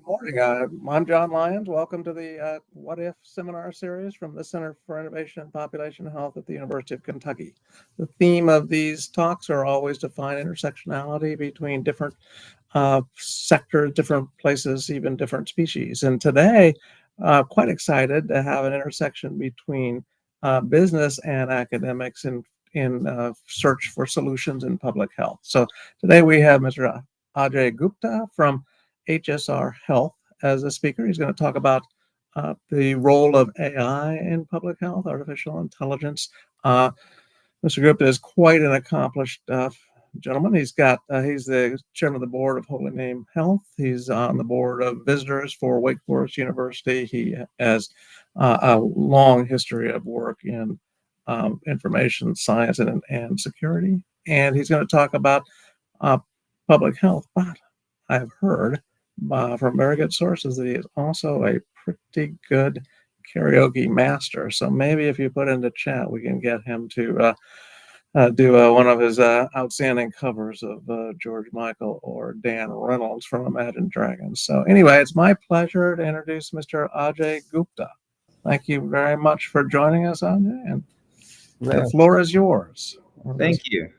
Morning. I'm John Lyons. Welcome to the What If seminar series from the Center for Innovation and Population Health at the University of Kentucky. The theme of these talks are always to find intersectionality between different sectors, different places, even different species. And today, quite excited to have an intersection between business and academics in search for solutions in public health. So today we have Mr. Ajay Gupta from HSR.health as a speaker. He's going to talk about the role of AI in public health, artificial intelligence. Mr. Gupta is quite an accomplished gentleman. He's the chairman of the board of Holy Name Health. He's on the board of visitors for Wake Forest University. He has a long history of work in information science and security. And he's going to talk about public health. But I've heard from very good sources that he is also a pretty good karaoke master. So maybe if you put in the chat, we can get him to do one of his outstanding covers of George Michael or Dan Reynolds from Imagine Dragons. So anyway, it's my pleasure to introduce Mr. Ajay Gupta. Thank you very much for joining us, Ajay, and the floor is yours. Thank you.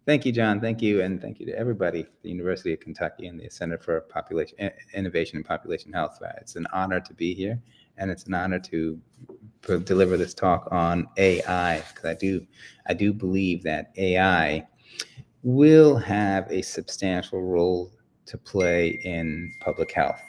Thank you, John. Thank you. And thank you to everybody, the University of Kentucky and the Center for Population Innovation and Population Health. It's an honor to be here, and it's an honor to deliver this talk on AI, because I do believe that AI will have a substantial role to play in public health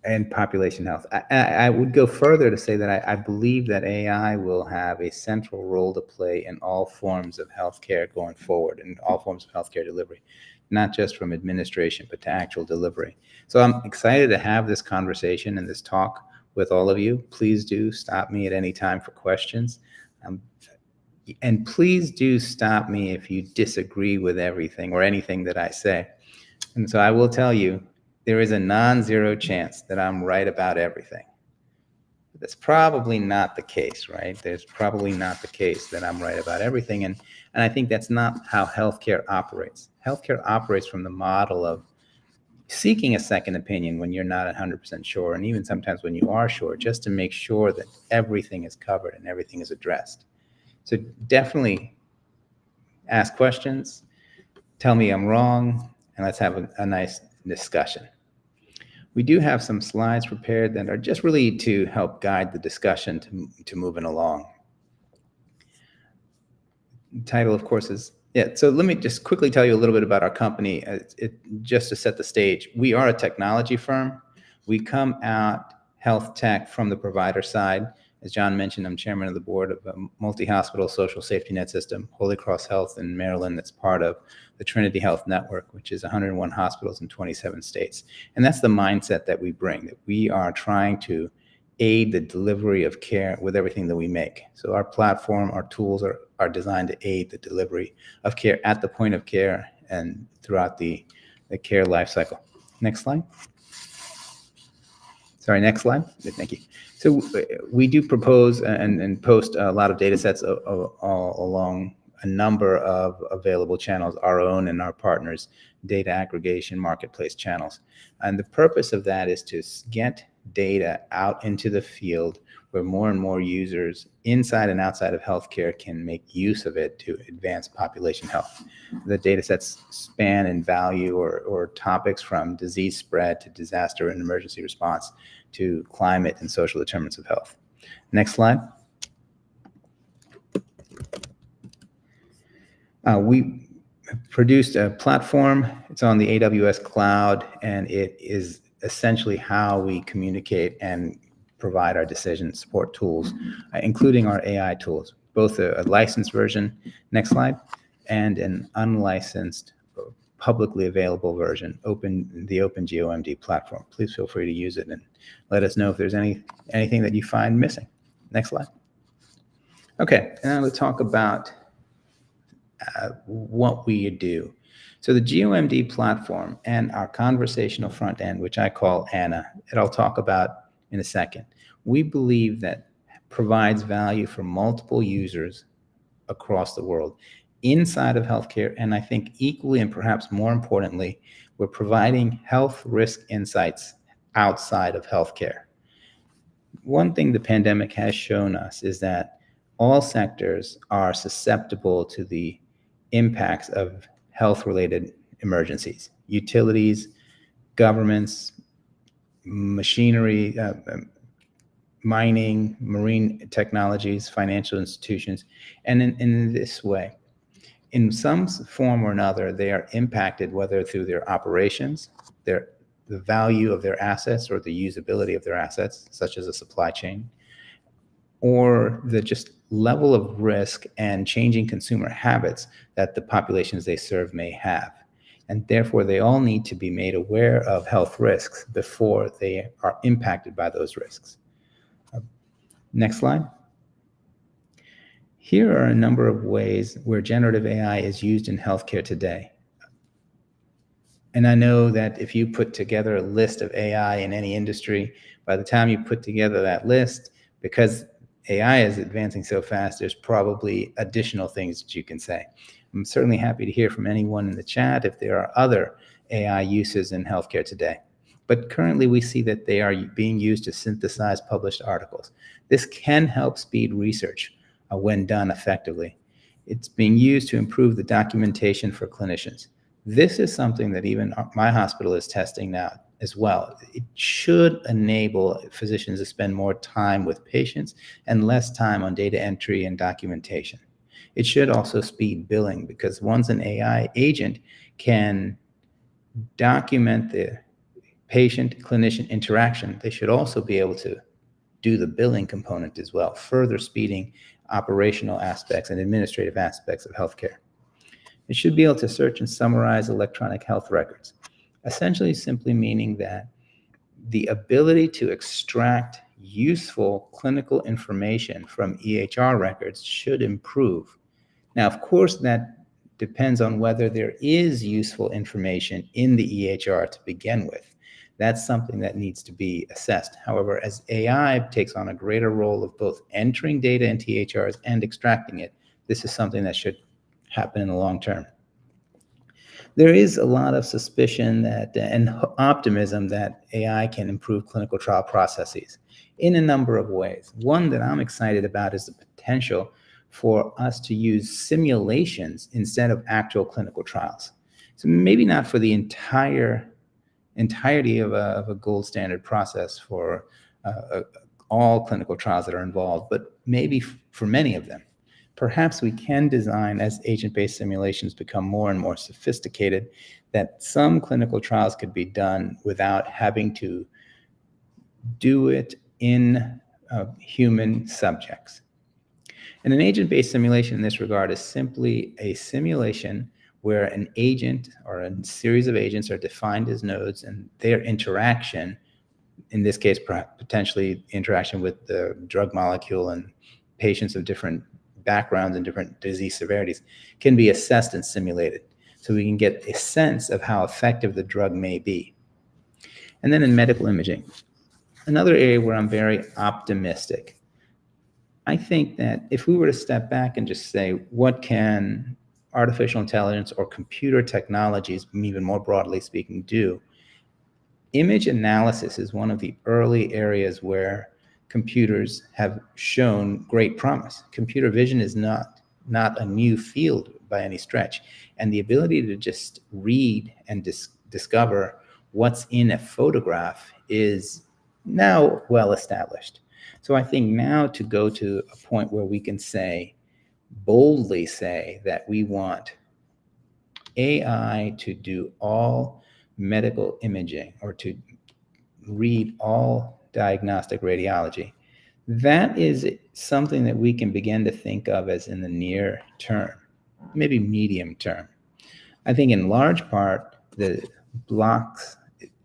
and population health. I would go further to say that I believe that AI will have a central role to play in all forms of healthcare going forward, and all forms of healthcare delivery, not just from administration, but to actual delivery. So I'm excited to have this conversation and this talk with all of you. Please do stop me at any time for questions. And please do stop me if you disagree with everything or anything that I say. And so I will tell you, there is a non-zero chance that I'm right about everything. That's probably not the case, right? There's probably not the case that I'm right about everything. And I think that's not how healthcare operates. Healthcare operates from the model of seeking a second opinion when you're not 100% sure, and even sometimes when you are sure, just to make sure that everything is covered and everything is addressed. So definitely ask questions, tell me I'm wrong, and let's have a nice discussion. We do have some slides prepared that are just really to help guide the discussion to moving along. The title, of course, is, so let me just quickly tell you a little bit about our company, just to set the stage. We are a technology firm. We come out health tech from the provider side. As John mentioned, I'm chairman of the board of a multi-hospital social safety net system, Holy Cross Health in Maryland, that's part of the Trinity Health Network, which is 101 hospitals in 27 states. And that's the mindset that we bring, that we are trying to aid the delivery of care with everything that we make. So our platform, our tools are designed to aid the delivery of care at the point of care and throughout the care life cycle. Next slide. Sorry, next slide. Thank you. So we do propose and post a lot of data sets along a number of available channels, our own and our partners' data aggregation marketplace channels. And the purpose of that is to get data out into the field where more and more users inside and outside of healthcare can make use of it to advance population health. The data sets span in value or topics from disease spread to disaster and emergency response to climate and social determinants of health. Next slide. We produced a platform. It's on the AWS cloud, and it is essentially how we communicate and provide our decision support tools, including our AI tools, both a licensed version, next slide, and an unlicensed, publicly available version, the OpenGOMD platform. Please feel free to use it and let us know if there's anything that you find missing. Next slide. Okay, and now let's talk about what we do. So the GOMD platform and our conversational front end, which I call Anna, that I'll talk about in a second, we believe that provides value for multiple users across the world inside of healthcare. And I think equally and perhaps more importantly, we're providing health risk insights outside of healthcare. One thing the pandemic has shown us is that all sectors are susceptible to the impacts of health-related emergencies. Utilities, governments, machinery, mining, marine technologies, financial institutions. And in this way, in some form or another, they are impacted, whether through their operations, the value of their assets or the usability of their assets, such as a supply chain, or the just level of risk and changing consumer habits that the populations they serve may have. And therefore, they all need to be made aware of health risks before they are impacted by those risks. Next slide. Here are a number of ways where generative AI is used in healthcare today. And I know that if you put together a list of AI in any industry, by the time you put together that list, because AI is advancing so fast, there's probably additional things that you can say. I'm certainly happy to hear from anyone in the chat if there are other AI uses in healthcare today. But currently we see that they are being used to synthesize published articles. This can help speed research when done effectively. It's being used to improve the documentation for clinicians. This is something that even my hospital is testing now as well. It should enable physicians to spend more time with patients and less time on data entry and documentation. It should also speed billing, because once an AI agent can document the patient-clinician interaction, they should also be able to do the billing component as well, further speeding operational aspects and administrative aspects of healthcare. It should be able to search and summarize electronic health records, essentially simply meaning that the ability to extract useful clinical information from EHR records should improve. Now, of course, that depends on whether there is useful information in the EHR to begin with. That's something that needs to be assessed. However, as AI takes on a greater role of both entering data into EHRs and extracting it, this is something that should happen in the long term. There is a lot of suspicion that and optimism that AI can improve clinical trial processes in a number of ways. One that I'm excited about is the potential for us to use simulations instead of actual clinical trials. So maybe not for the entirety of a gold standard process for all clinical trials that are involved, but maybe for many of them. Perhaps we can design, as agent-based simulations become more and more sophisticated, that some clinical trials could be done without having to do it in human subjects. And an agent-based simulation in this regard is simply a simulation where an agent or a series of agents are defined as nodes, and their interaction, in this case, potentially interaction with the drug molecule and patients of different backgrounds and different disease severities, can be assessed and simulated. So we can get a sense of how effective the drug may be. And then in medical imaging, another area where I'm very optimistic. I think that if we were to step back and just say, what can artificial intelligence or computer technologies, even more broadly speaking, do? Image analysis is one of the early areas where computers have shown great promise. Computer vision is not a new field by any stretch. And the ability to just read and discover what's in a photograph is now well established. So I think now to go to a point where we can boldly say that we want AI to do all medical imaging or to read all diagnostic radiology, that is something that we can begin to think of as in the near term, maybe medium term. I think in large part, the blocks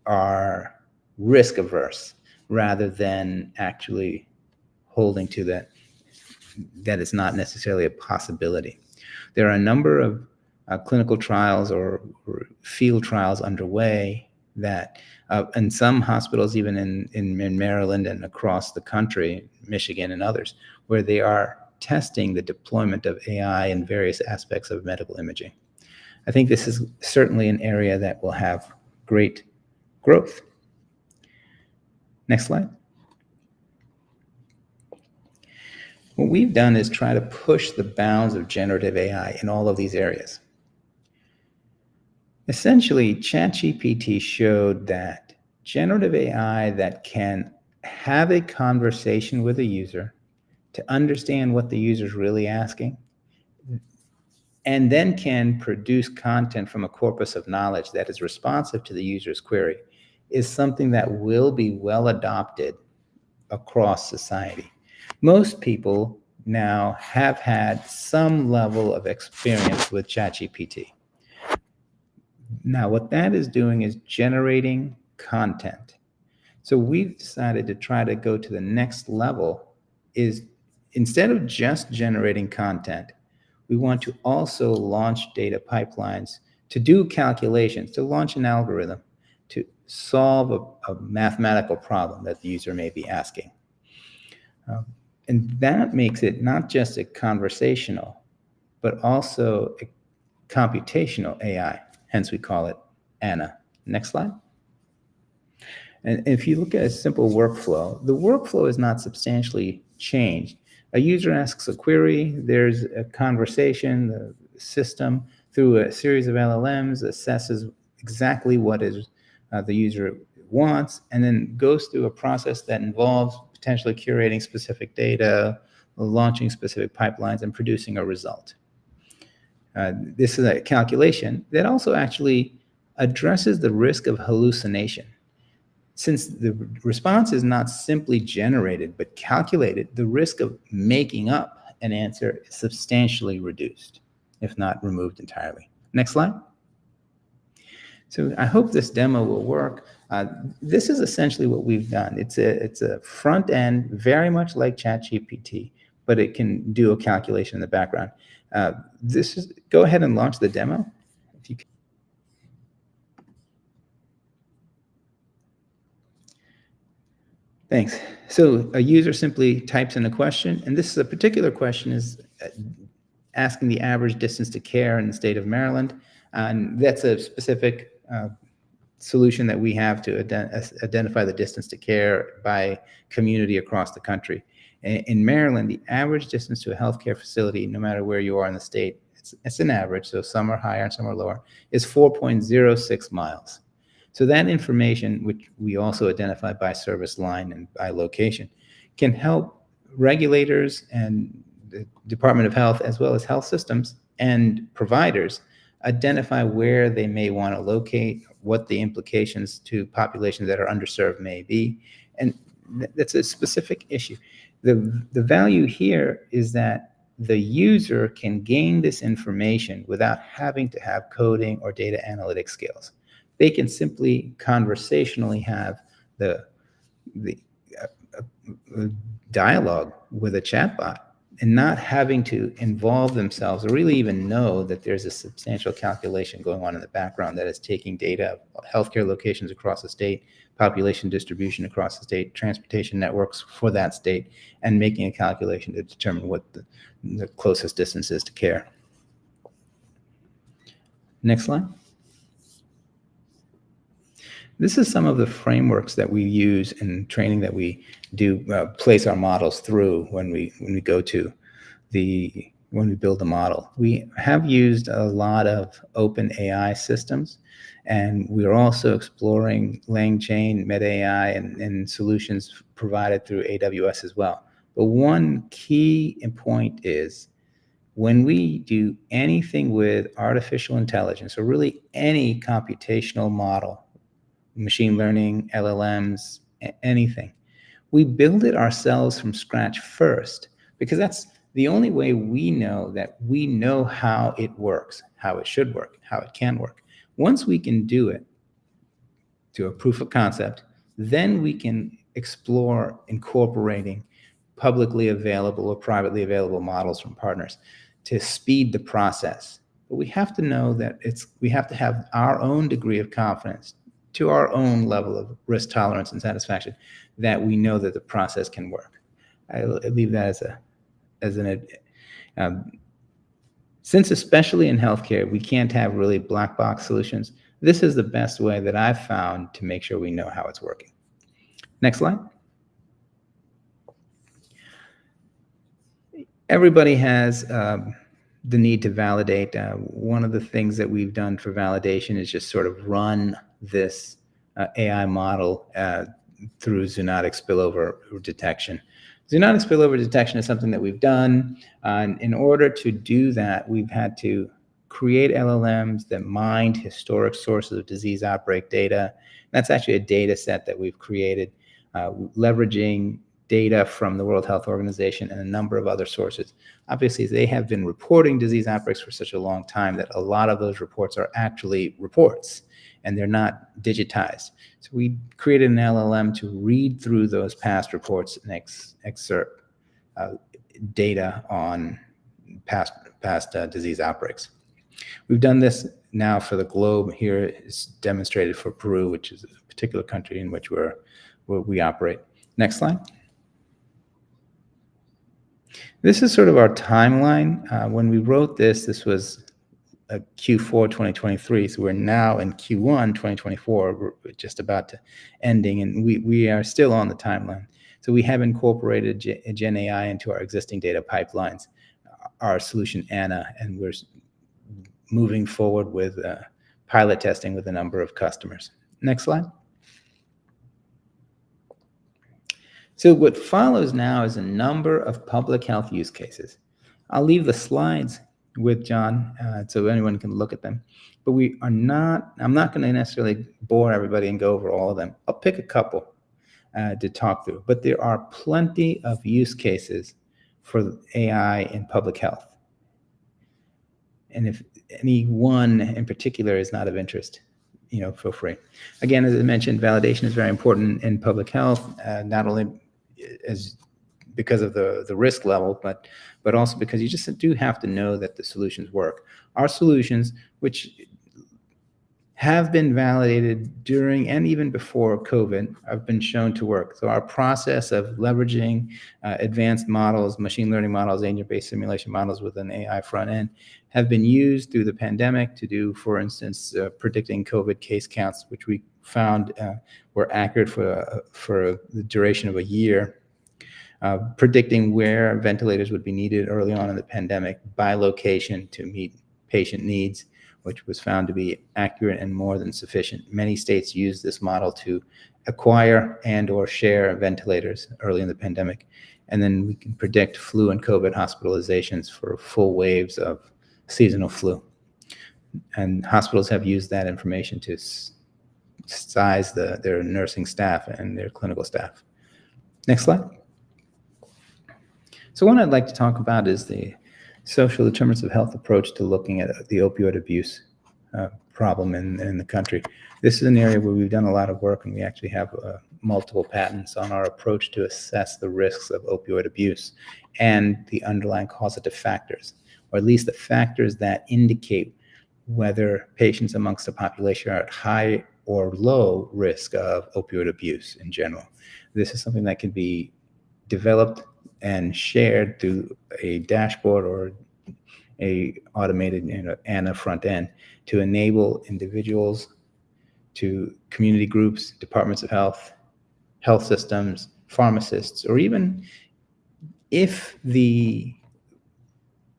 are risk averse rather than actually holding to that it's not necessarily a possibility. There are a number of clinical trials or field trials underway that in some hospitals, even in Maryland and across the country, Michigan and others, where they are testing the deployment of AI in various aspects of medical imaging. I think this is certainly an area that will have great growth. Next slide. What we've done is try to push the bounds of generative AI in all of these areas. Essentially, ChatGPT showed that generative AI that can have a conversation with a user to understand what the user is really asking, and then can produce content from a corpus of knowledge that is responsive to the user's query, is something that will be well adopted across society. Most people now have had some level of experience with ChatGPT. Now, what that is doing is generating content. So we've decided to try to go to the next level, is instead of just generating content, we want to also launch data pipelines to do calculations, to launch an algorithm, to solve a mathematical problem that the user may be asking. And that makes it not just a conversational, but also a computational AI. Hence, we call it Anna. Next slide. And if you look at a simple workflow, the workflow is not substantially changed. A user asks a query, there's a conversation, the system, through a series of LLMs, assesses exactly what is the user wants, and then goes through a process that involves potentially curating specific data, launching specific pipelines, and producing a result. This is a calculation that also actually addresses the risk of hallucination. Since the response is not simply generated but calculated, the risk of making up an answer is substantially reduced, if not removed entirely. Next slide. So I hope this demo will work. This is essentially what we've done. It's a front end, very much like ChatGPT, but it can do a calculation in the background. Go ahead and launch the demo. If you can. Thanks. So a user simply types in a question, and this is a particular question is asking the average distance to care in the state of Maryland. And that's a specific solution that we have to identify the distance to care by community across the country. In Maryland, the average distance to a healthcare facility, no matter where you are in the state, it's an average, so some are higher and some are lower, is 4.06 miles. So that information, which we also identify by service line and by location, can help regulators and the Department of Health, as well as health systems and providers, identify where they may want to locate, what the implications to populations that are underserved may be. And that's a specific issue. The value here is that the user can gain this information without having to have coding or data analytics skills. They can simply conversationally have the dialogue with a chatbot and not having to involve themselves or really even know that there's a substantial calculation going on in the background that is taking data of healthcare locations across the state, population distribution across the state, transportation networks for that state, and making a calculation to determine what the closest distance is to care. Next slide. This is some of the frameworks that we use in training that we do place our models through when we build the model. We have used a lot of open AI systems, and we're also exploring LangChain, MetaAI, and solutions provided through AWS as well. But one key point is when we do anything with artificial intelligence, or really any computational model, machine learning, LLMs, anything, we build it ourselves from scratch first, because that's the only way we know that we know how it works, how it should work, how it can work. Once we can do it to a proof of concept, then we can explore incorporating publicly available or privately available models from partners to speed the process. But we have to know that we have to have our own degree of confidence to our own level of risk tolerance and satisfaction that we know that the process can work. I leave that as a since especially in healthcare, we can't have really black box solutions, this is the best way that I've found to make sure we know how it's working. Next slide. Everybody has the need to validate. One of the things that we've done for validation is just sort of run this AI model through zoonotic spillover detection. Zoonotic spillover detection is something that we've done. In order to do that, we've had to create LLMs that mined historic sources of disease outbreak data. That's actually a data set that we've created, leveraging data from the World Health Organization and a number of other sources. Obviously, they have been reporting disease outbreaks for such a long time that a lot of those reports are actually reports, and they're not digitized. So we created an LLM to read through those past reports and excerpt data on past disease outbreaks. We've done this now for the globe. Here is demonstrated for Peru, which is a particular country in which we operate. Next slide. This is sort of our timeline. When we wrote this, this was Q4 2023, so we're now in Q1 2024. We're just about to ending, and we are still on the timeline. So we have incorporated Gen AI into our existing data pipelines, our solution Anna, and we're moving forward with pilot testing with a number of customers. Next slide. So what follows now is a number of public health use cases. I'll leave the slides with John so anyone can look at them, but I'm not going to necessarily bore everybody and go over all of them. I'll pick a couple to talk through, but there are plenty of use cases for AI in public health. And if any one in particular is not of interest, feel free. Again, as I mentioned, validation is very important in public health, not only because of the risk level, but also because you just do have to know that the solutions work. Our solutions, which have been validated during and even before COVID, have been shown to work. So our process of leveraging advanced models, machine learning models, agent-based simulation models with an AI front end have been used through the pandemic to do, for instance, predicting COVID case counts, which we found were accurate for the duration of a year. Predicting where ventilators would be needed early on in the pandemic by location to meet patient needs, which was found to be accurate and more than sufficient. Many states used this model to acquire and or share ventilators early in the pandemic. And then we can predict flu and COVID hospitalizations for full waves of seasonal flu. And hospitals have used that information to size their nursing staff and their clinical staff. Next slide. So what I'd like to talk about is the social determinants of health approach to looking at the opioid abuse problem in the country. This is an area where we've done a lot of work, and we actually have multiple patents on our approach to assess the risks of opioid abuse and the underlying causative factors, or at least the factors that indicate whether patients amongst the population are at high or low risk of opioid abuse in general. This is something that can be developed and shared through a dashboard or a automated Anna front end to enable individuals, to community groups, departments of health, health systems, pharmacists, or even if the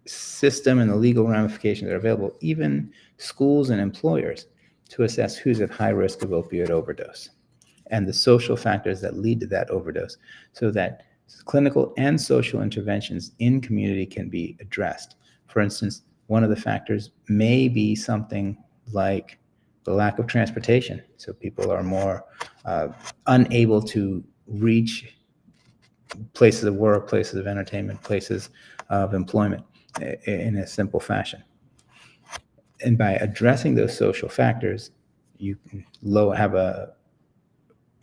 system and the legal ramifications are available, even schools and employers, to assess who's at high risk of opioid overdose and the social factors that lead to that overdose, so that clinical and social interventions in community can be addressed. For instance, one of the factors may be something like the lack of transportation. So people are more unable to reach places of work, places of entertainment, places of employment in a simple fashion. And by addressing those social factors, you can have a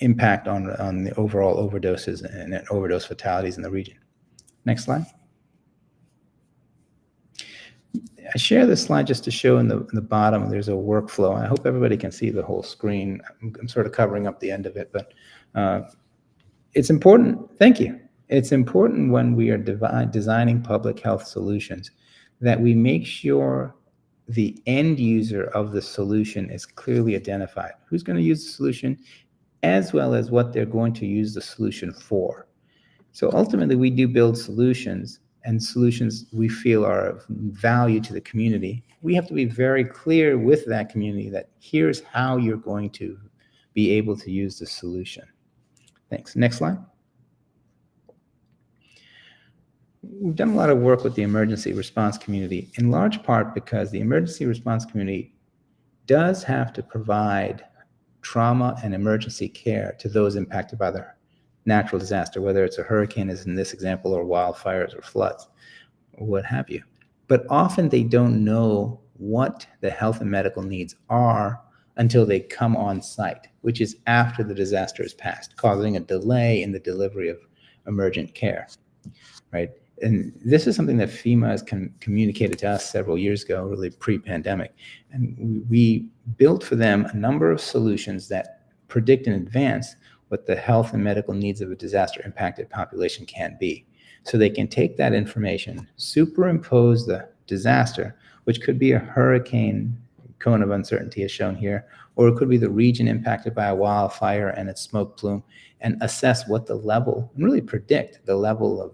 impact on the overall overdoses and overdose fatalities in the region. Next slide. I share this slide just to show in the bottom there's a workflow. I hope everybody can see the whole screen. I'm sort of covering up the end of it, but it's important. Thank you. It's important when we are designing public health solutions that we make sure the end user of the solution is clearly identified. Who's going to use the solution, as well as what they're going to use the solution for. So ultimately, we do build solutions, and solutions we feel are of value to the community. We have to be very clear with that community that here's how you're going to be able to use the solution. Thanks. Next slide. We've done a lot of work with the emergency response community, in large part because the emergency response community does have to provide trauma and emergency care to those impacted by the natural disaster, whether it's a hurricane, as in this example, or wildfires or floods, or what have you. But often they don't know what the health and medical needs are until they come on site, which is after the disaster is passed, causing a delay in the delivery of emergent care, right? And this is something that FEMA has communicated to us several years ago, really pre-pandemic. And we built for them a number of solutions that predict in advance what the health and medical needs of a disaster-impacted population can be. So they can take that information, superimpose the disaster, which could be a hurricane cone of uncertainty as shown here, or it could be the region impacted by a wildfire and its smoke plume, and assess what the level, and really predict the level of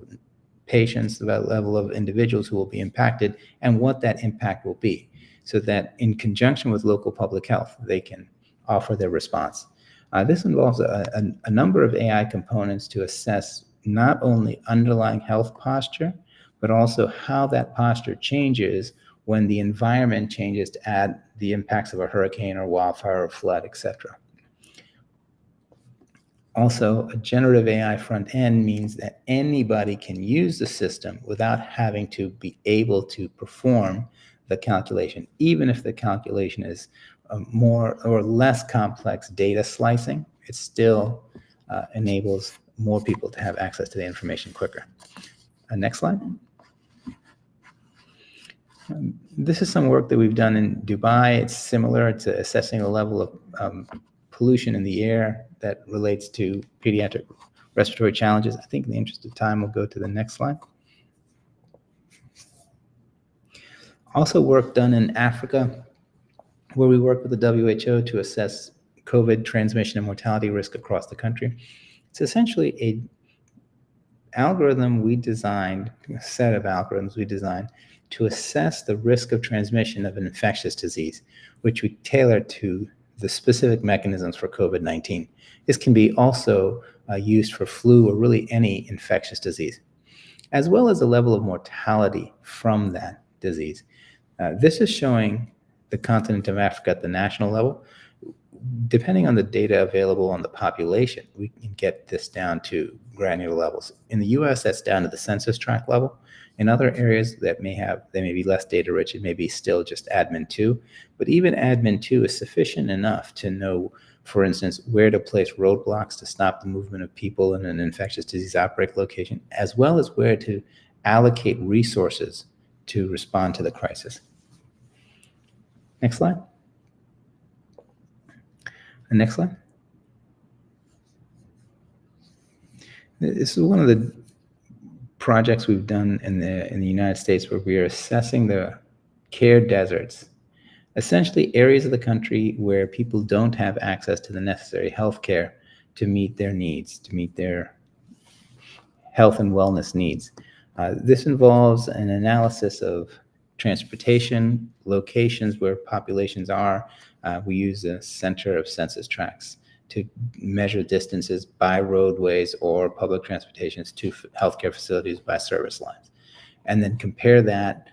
patients, the level of individuals who will be impacted, and what that impact will be, so that in conjunction with local public health, they can offer their response. This involves a number of AI components to assess not only underlying health posture, but also how that posture changes when the environment changes to add the impacts of a hurricane or wildfire or flood, etc. Also, a generative AI front end means that anybody can use the system without having to be able to perform the calculation, even if the calculation is more or less complex data slicing. It still enables more people to have access to the information quicker. Next slide. This is some work that we've done in Dubai. It's similar to assessing the level of pollution in the air that relates to pediatric respiratory challenges. I think in the interest of time, we'll go to the next slide. Also work done in Africa, where we work with the WHO to assess COVID transmission and mortality risk across the country. It's essentially an algorithm we designed, a set of algorithms we designed to assess the risk of transmission of an infectious disease, which we tailor to the specific mechanisms for COVID-19. This can be also used for flu or really any infectious disease, as well as the level of mortality from that disease. This is showing the continent of Africa at the national level. Depending on the data available on the population, we can get this down to granular levels. In the US, that's down to the census tract level. In other areas that they may be less data rich, it may be still just admin 2. But even admin 2 is sufficient enough to know, for instance, where to place roadblocks to stop the movement of people in an infectious disease outbreak location, as well as where to allocate resources to respond to the crisis. Next slide. The next slide. This is one of the projects we've done in the United States where we are assessing the care deserts, essentially areas of the country where people don't have access to the necessary health care to meet their needs, to meet their health and wellness needs. This involves an analysis of transportation, locations where populations are. We use a center of census tracts to measure distances by roadways or public transportations to healthcare facilities by service lines, and then compare that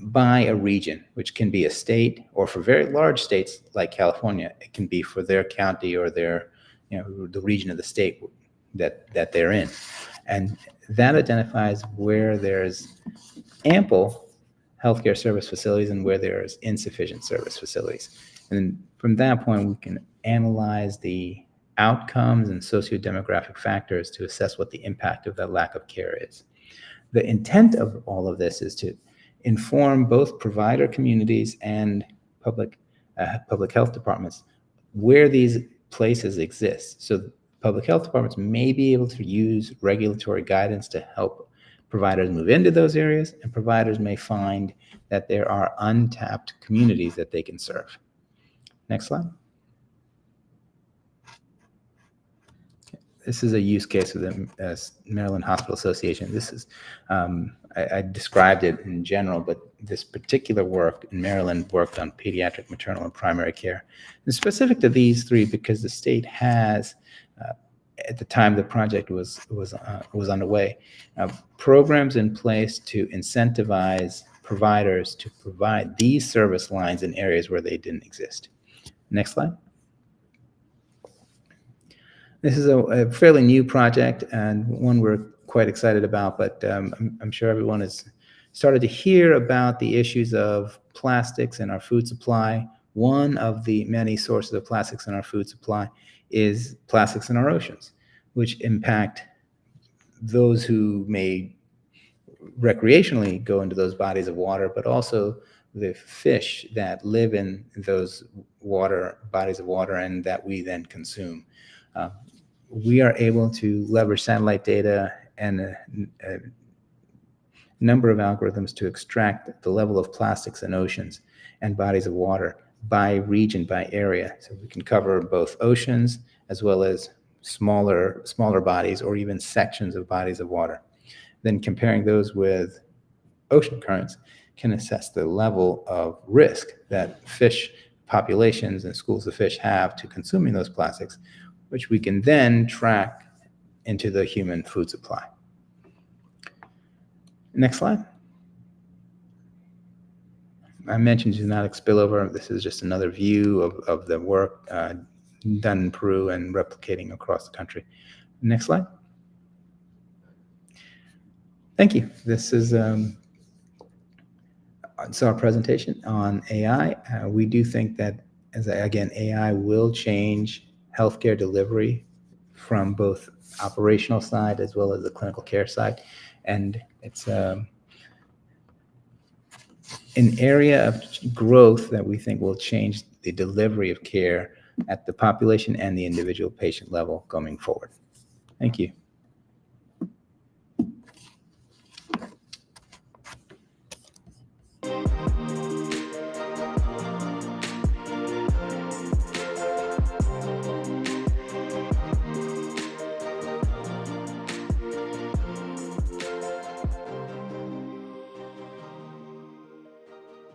by a region, which can be a state, or for very large states like California, it can be for their county or their, the region of the state that they're in. And that identifies where there's ample healthcare service facilities and where there's insufficient service facilities. And from that point, we can analyze the outcomes and sociodemographic factors to assess what the impact of that lack of care is. The intent of all of this is to inform both provider communities and public health departments where these places exist. So public health departments may be able to use regulatory guidance to help providers move into those areas, and providers may find that there are untapped communities that they can serve. Next slide. This is a use case of the Maryland Hospital Association. This is, I described it in general, but this particular work in Maryland worked on pediatric, maternal, and primary care. And specific to these three, because the state has, at the time the project was underway, programs in place to incentivize providers to provide these service lines in areas where they didn't exist. Next slide. This is a fairly new project and one we're quite excited about, but I'm sure everyone has started to hear about the issues of plastics in our food supply. One of the many sources of plastics in our food supply is plastics in our oceans, which impact those who may recreationally go into those bodies of water, but also the fish that live in those bodies of water and that we then consume. We are able to leverage satellite data and a number of algorithms to extract the level of plastics in oceans and bodies of water by region, by area. So we can cover both oceans as well as smaller bodies or even sections of bodies of water. Then comparing those with ocean currents can assess the level of risk that fish populations and schools of fish have to consuming those plastics, which we can then track into the human food supply. Next slide. I mentioned zoonotic spillover. This is just another view of the work done in Peru and replicating across the country. Next slide. Thank you. This is our presentation on AI. We do think that, again, AI will change healthcare delivery from both operational side as well as the clinical care side. And it's an area of growth that we think will change the delivery of care at the population and the individual patient level going forward. Thank you.